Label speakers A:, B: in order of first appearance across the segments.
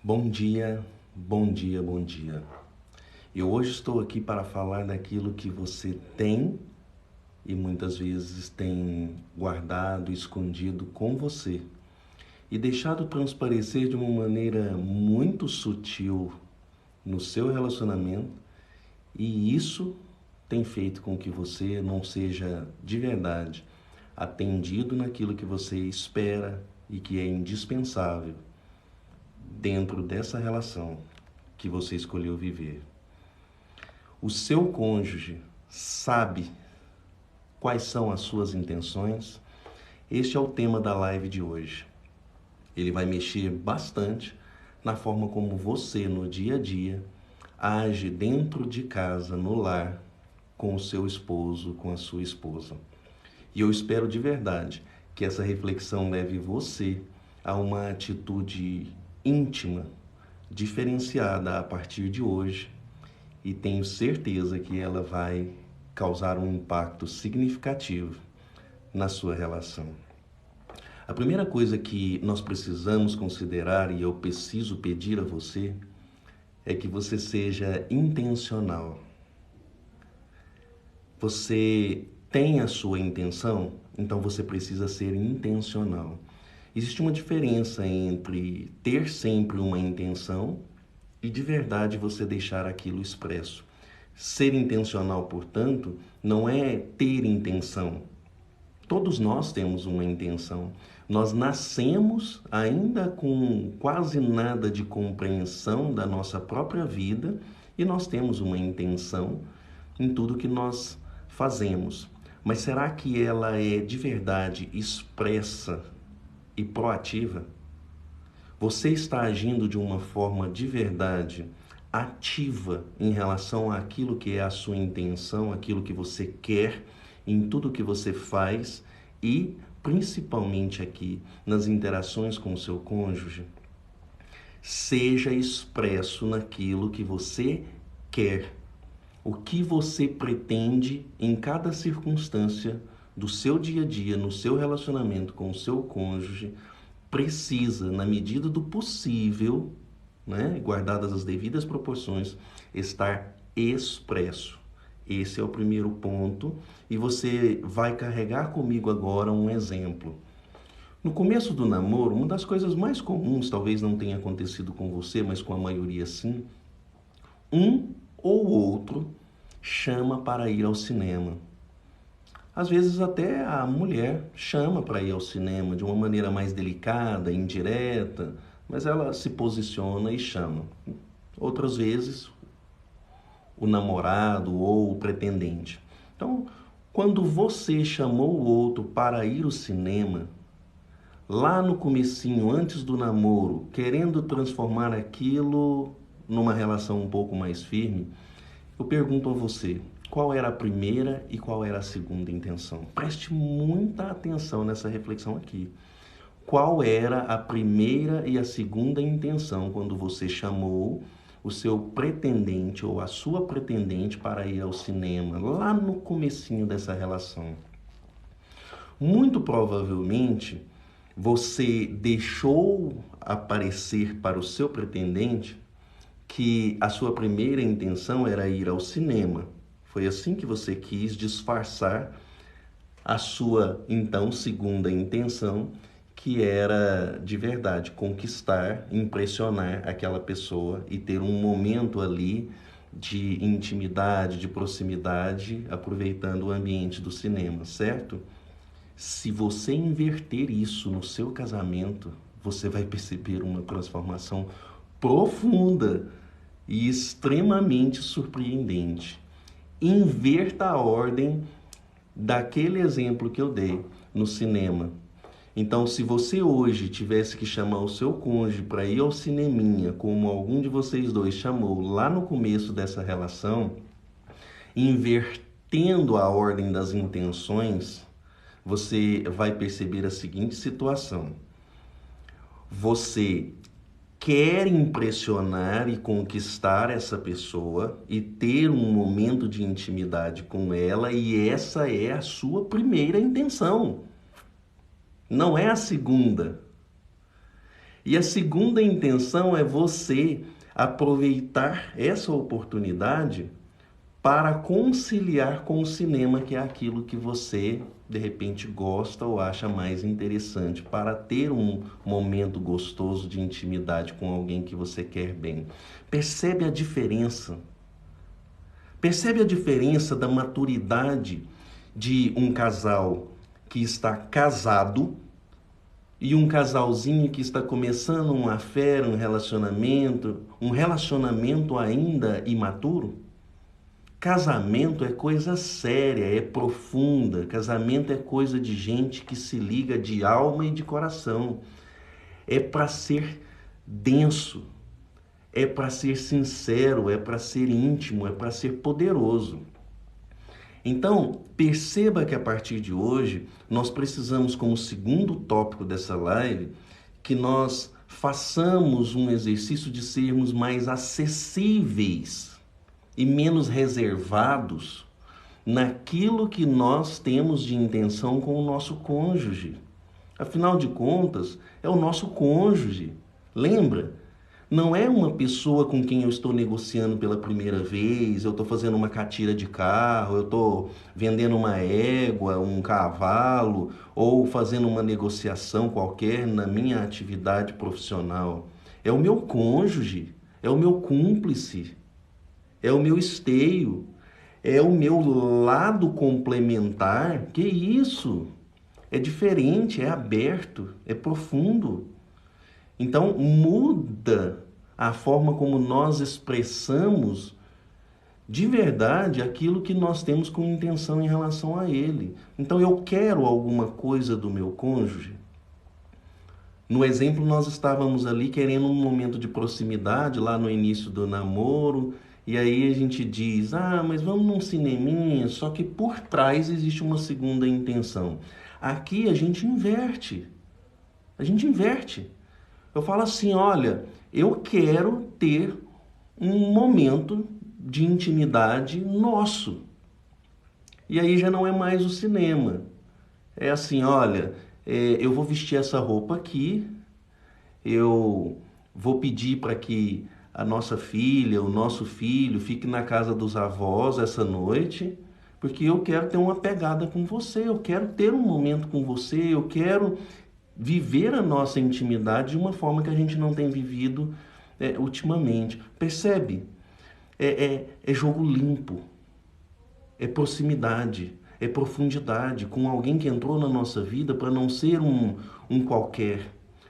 A: Bom dia, bom dia, bom dia. Eu hoje estou aqui para falar daquilo que você tem e muitas vezes tem guardado, escondido com você e deixado transparecer de uma maneira muito sutil no seu relacionamento, e isso tem feito com que você não seja de verdade atendido naquilo que você espera e que é indispensável dentro dessa relação que você escolheu viver. O seu cônjuge sabe quais são as suas intenções? Este é o tema da live de hoje. Ele vai mexer bastante na forma como você, no dia a dia, age dentro de casa, no lar, com o seu esposo, com a sua esposa. E eu espero de verdade que essa reflexão leve você a uma atitude íntima, diferenciada a partir de hoje, e tenho certeza que ela vai causar um impacto significativo na sua relação. A primeira coisa que nós precisamos considerar, e eu preciso pedir a você, é que você seja intencional. Você tem a sua intenção, então você precisa ser intencional. Existe uma diferença entre ter sempre uma intenção e de verdade você deixar aquilo expresso. Ser intencional, portanto, não é ter intenção. Todos nós temos uma intenção. Nós nascemos ainda com quase nada de compreensão da nossa própria vida e nós temos uma intenção em tudo que nós fazemos. Mas será que ela é de verdade expressa e proativa? Você está agindo de uma forma de verdade ativa em relação àquilo que é a sua intenção, aquilo que você quer em tudo que você faz e principalmente aqui nas interações com o seu cônjuge? Seja expresso naquilo que você quer. O que você pretende em cada circunstância do seu dia a dia, no seu relacionamento com o seu cônjuge, precisa, na medida do possível, né, guardadas as devidas proporções, estar expresso. Esse é o primeiro ponto, e você vai carregar comigo agora um exemplo. No começo do namoro, uma das coisas mais comuns, talvez não tenha acontecido com você, mas com a maioria sim, um ou outro chama para ir ao cinema. Às vezes até a mulher chama para ir ao cinema de uma maneira mais delicada, indireta, mas ela se posiciona e chama. Outras vezes, o namorado ou o pretendente. Então, quando você chamou o outro para ir ao cinema, lá no comecinho, antes do namoro, querendo transformar aquilo numa relação um pouco mais firme, eu pergunto a você, qual era a primeira e qual era a segunda intenção? Preste muita atenção nessa reflexão aqui. Qual era a primeira e a segunda intenção quando você chamou o seu pretendente ou a sua pretendente para ir ao cinema, lá no comecinho dessa relação? Muito provavelmente, você deixou aparecer para o seu pretendente que a sua primeira intenção era ir ao cinema. Foi assim que você quis disfarçar a sua, então, segunda intenção, que era, de verdade, conquistar, impressionar aquela pessoa e ter um momento ali de intimidade, de proximidade, aproveitando o ambiente do cinema, certo? Se você inverter isso no seu casamento, você vai perceber uma transformação profunda e extremamente surpreendente. Inverta a ordem daquele exemplo que eu dei no cinema. Então, se você hoje tivesse que chamar o seu cônjuge para ir ao cineminha, como algum de vocês dois chamou lá no começo dessa relação, invertendo a ordem das intenções, você vai perceber a seguinte situação: você quer impressionar e conquistar essa pessoa e ter um momento de intimidade com ela, e essa é a sua primeira intenção, não é a segunda. E a segunda intenção é você aproveitar essa oportunidade para conciliar com o cinema, que é aquilo que você, de repente, gosta ou acha mais interessante, para ter um momento gostoso de intimidade com alguém que você quer bem. Percebe a diferença? Percebe a diferença da maturidade de um casal que está casado e um casalzinho que está começando uma fé, um relacionamento ainda imaturo? Casamento é coisa séria, é profunda. Casamento é coisa de gente que se liga de alma e de coração. É para ser denso, é para ser sincero, é para ser íntimo, é para ser poderoso. Então, perceba que a partir de hoje, nós precisamos, como segundo tópico dessa live, que nós façamos um exercício de sermos mais acessíveis e menos reservados naquilo que nós temos de intenção com o nosso cônjuge. Afinal de contas, é o nosso cônjuge. Lembra? Não é uma pessoa com quem eu estou negociando pela primeira vez, eu estou fazendo uma catira de carro, eu estou vendendo uma égua, um cavalo, ou fazendo uma negociação qualquer na minha atividade profissional. É o meu cônjuge, é o meu cúmplice, é o meu esteio, é o meu lado complementar. Que isso? É diferente, é aberto, é profundo. Então, muda a forma como nós expressamos de verdade aquilo que nós temos com intenção em relação a ele. Então, eu quero alguma coisa do meu cônjuge. No exemplo, nós estávamos ali querendo um momento de proximidade lá no início do namoro, e aí a gente diz, mas vamos num cineminha, só que por trás existe uma segunda intenção. Aqui a gente inverte. A gente inverte. Eu falo assim, olha, eu quero ter um momento de intimidade nosso. E aí já não é mais o cinema. É assim, olha, eu vou vestir essa roupa aqui, eu vou pedir para que a nossa filha, o nosso filho, fique na casa dos avós essa noite, porque eu quero ter uma pegada com você, eu quero ter um momento com você, eu quero viver a nossa intimidade de uma forma que a gente não tem vivido ultimamente. Percebe? É jogo limpo, é proximidade, é profundidade com alguém que entrou na nossa vida para não ser um qualquer,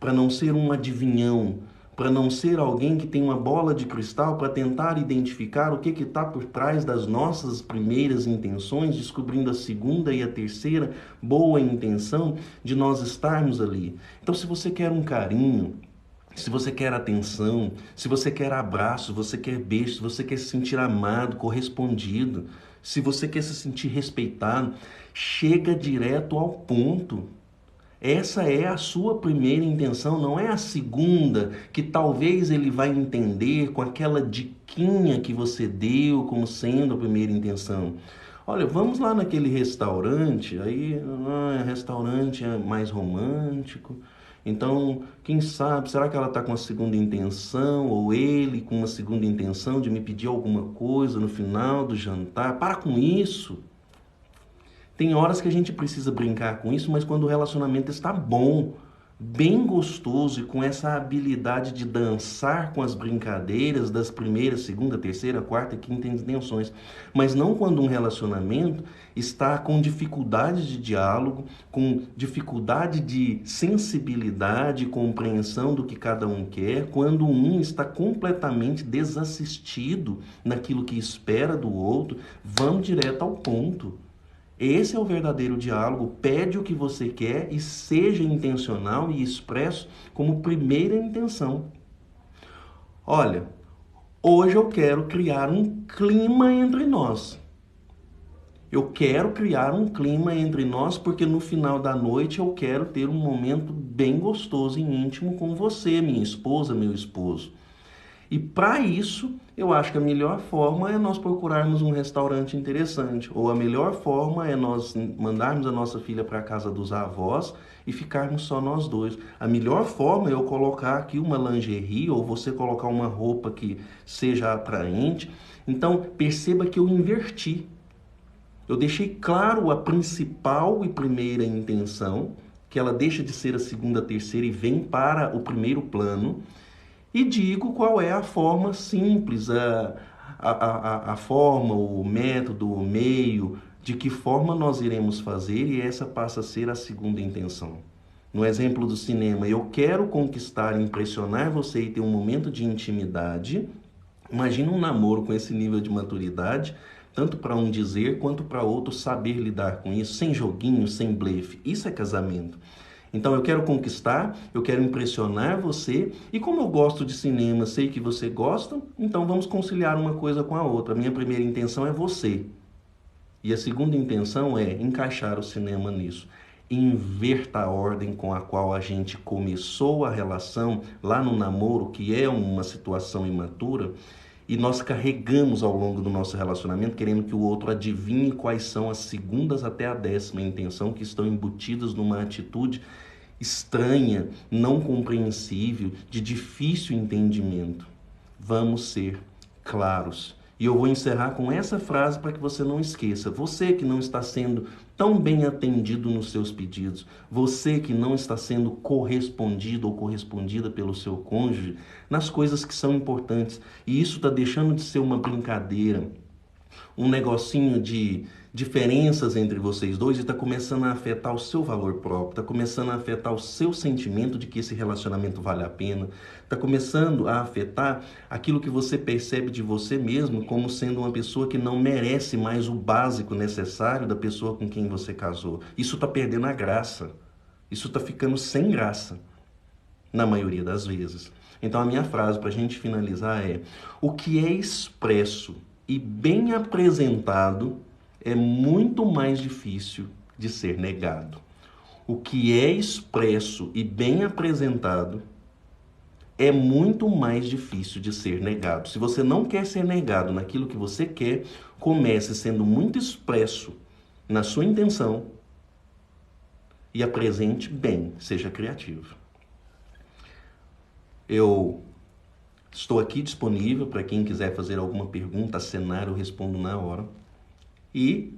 A: para não ser um adivinhão, para não ser alguém que tem uma bola de cristal para tentar identificar o que está por trás das nossas primeiras intenções, descobrindo a segunda e a terceira boa intenção de nós estarmos ali. Então, se você quer um carinho, se você quer atenção, se você quer abraço, se você quer beijo, se você quer se sentir amado, correspondido, se você quer se sentir respeitado, chega direto ao ponto. Essa é a sua primeira intenção, não é a segunda, que talvez ele vai entender com aquela diquinha que você deu como sendo a primeira intenção. Olha, vamos lá naquele restaurante, aí restaurante é mais romântico. Então, quem sabe, será que ela está com a segunda intenção, ou ele com uma segunda intenção de me pedir alguma coisa no final do jantar? Para com isso! Tem horas que a gente precisa brincar com isso, mas quando o relacionamento está bom, bem gostoso e com essa habilidade de dançar com as brincadeiras das primeiras, segunda, terceira, quarta e quinta intenções. Mas não quando um relacionamento está com dificuldade de diálogo, com dificuldade de sensibilidade e compreensão do que cada um quer, quando um está completamente desassistido naquilo que espera do outro. Vamos direto ao ponto. Esse é o verdadeiro diálogo. Pede o que você quer e seja intencional e expresso como primeira intenção. Olha, hoje eu quero criar um clima entre nós. Eu quero criar um clima entre nós porque no final da noite eu quero ter um momento bem gostoso e íntimo com você, minha esposa, meu esposo. E para isso, eu acho que a melhor forma é nós procurarmos um restaurante interessante, ou a melhor forma é nós mandarmos a nossa filha para a casa dos avós e ficarmos só nós dois. A melhor forma é eu colocar aqui uma lingerie, ou você colocar uma roupa que seja atraente. Então, perceba que eu inverti. Eu deixei claro a principal e primeira intenção, que ela deixa de ser a segunda, terceira e vem para o primeiro plano, e digo qual é a forma simples, a forma, o método, o meio, de que forma nós iremos fazer, e essa passa a ser a segunda intenção. No exemplo do cinema, eu quero conquistar, impressionar você e ter um momento de intimidade. Imagina um namoro com esse nível de maturidade, tanto para um dizer quanto para outro saber lidar com isso, sem joguinho, sem blefe. Isso é casamento. Então eu quero conquistar, eu quero impressionar você, e como eu gosto de cinema, sei que você gosta, então vamos conciliar uma coisa com a outra. A minha primeira intenção é você. E a segunda intenção é encaixar o cinema nisso. Inverta a ordem com a qual a gente começou a relação lá no namoro, que é uma situação imatura, e nós carregamos ao longo do nosso relacionamento, querendo que o outro adivinhe quais são as segundas até a 10ª intenção que estão embutidas numa atitude estranha, não compreensível, de difícil entendimento. Vamos ser claros. E eu vou encerrar com essa frase para que você não esqueça. Você que não está sendo tão bem atendido nos seus pedidos, você que não está sendo correspondido ou correspondida pelo seu cônjuge nas coisas que são importantes. E isso está deixando de ser uma brincadeira, um negocinho de diferenças entre vocês dois, e está começando a afetar o seu valor próprio, está começando a afetar o seu sentimento de que esse relacionamento vale a pena, está começando a afetar aquilo que você percebe de você mesmo como sendo uma pessoa que não merece mais o básico necessário da pessoa com quem você casou. Isso está perdendo a graça, isso está ficando sem graça, na maioria das vezes. Então a minha frase para a gente finalizar é: o que é expresso e bem apresentado é muito mais difícil de ser negado. O que é expresso e bem apresentado é muito mais difícil de ser negado. Se você não quer ser negado naquilo que você quer, comece sendo muito expresso na sua intenção e apresente bem, seja criativo. Eu estou aqui disponível para quem quiser fazer alguma pergunta, acenar, eu respondo na hora. E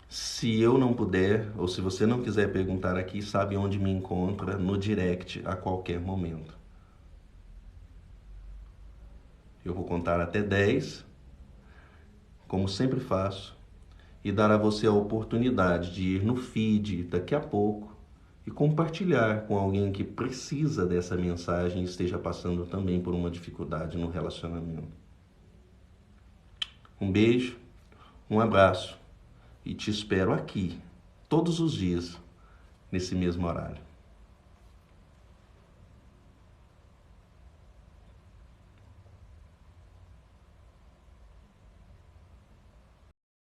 A: se eu não puder, ou se você não quiser perguntar aqui, sabe onde me encontra, no direct a qualquer momento. Eu vou contar até 10, como sempre faço, e dar a você a oportunidade de ir no feed daqui a pouco e compartilhar com alguém que precisa dessa mensagem e esteja passando também por uma dificuldade no relacionamento. Um beijo, um abraço e te espero aqui todos os dias nesse mesmo horário.